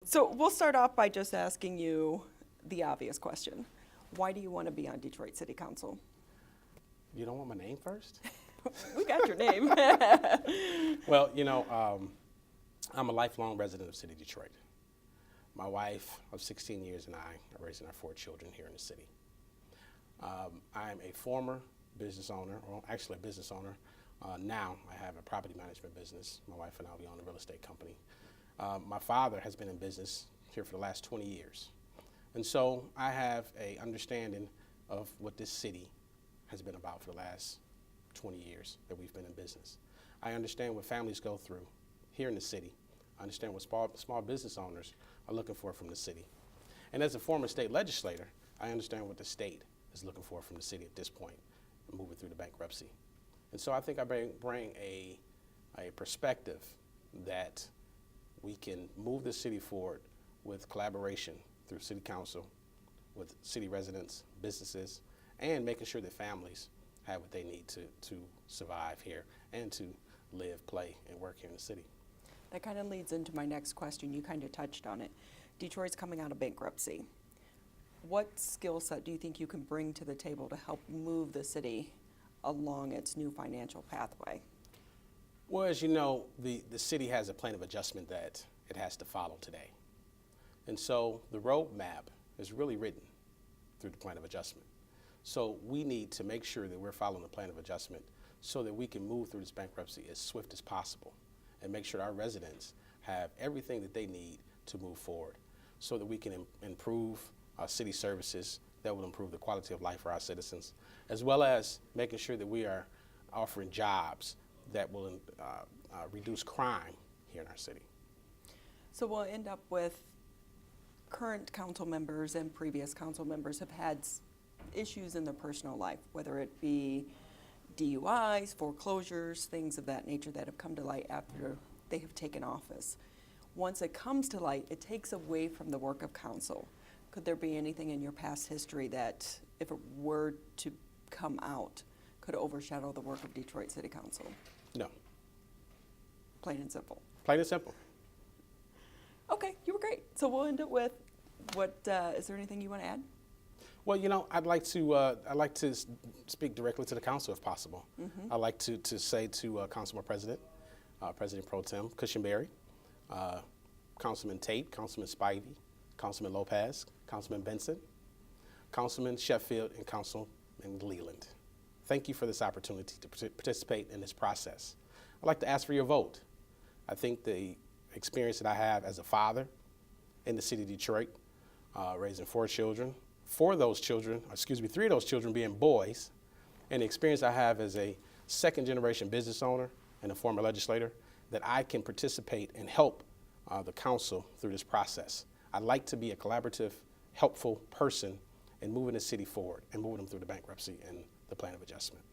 So we'll start off by just asking you the obvious question. Why do you want to be on Detroit City Council? You don't want my name first? We got your name. Well, I'm a lifelong resident of City Detroit. My wife of 16 years and I are raising our 4 children here in the city. I'm a former business owner, or actually a business owner. Now I have a property management business. My wife and I, we own a real estate company. My father has been in business here for the last 20 years. And so I have an understanding of what this city has been about for the last 20 years that we've been in business. I understand what families go through here in the city. I understand what small business owners are looking for from the city. And as a former state legislator, I understand what the state is looking for from the city at this point, moving through the bankruptcy. And so I think I bring a perspective that we can move the city forward with collaboration through city council, with city residents, businesses, and making sure that families have what they need to survive here and to live, play, and work here in the city. That kind of leads into my next question. You kind of touched on it. Detroit's coming out of bankruptcy. What skill set do you think you can bring to the table to help move the city along its new financial pathway? Well, as you know, the city has a plan of adjustment that it has to follow today. And so the roadmap is really written through the plan of adjustment. So we need to make sure that we're following the plan of adjustment so that we can move through this bankruptcy as swift as possible and make sure our residents have everything that they need to move forward so that we can improve city services that will improve the quality of life for our citizens, as well as making sure that we are offering jobs that will reduce crime here in our city. So we'll end up with current council members and previous council members have had issues in their personal life, whether it be DUIs, foreclosures, things of that nature that have come to light after they have taken office. Once it comes to light, it takes away from the work of council. Could there be anything in your past history that, if it were to come out, could overshadow the work of Detroit City Council? No. Plain and simple. Plain and simple. Okay, you were great. So we'll end it with is there anything you want to add? Well, I'd like to speak directly to the council if possible. Mm-hmm. I'd like to say to Councilman President, President Pro Tem Cushenberry, Councilman Tate, Councilman Spivey, Councilman Lopez, Councilman Benson, Councilman Sheffield, and Councilman Leland. Thank you for this opportunity to participate in this process. I'd like to ask for your vote. I think the experience that I have as a father in the city of Detroit, raising 4 children, 3 of those children being boys, and the experience I have as a second-generation business owner and a former legislator, that I can participate and help the council through this process. I'd like to be a collaborative, helpful person in moving the city forward and moving them through the bankruptcy and the plan of adjustment.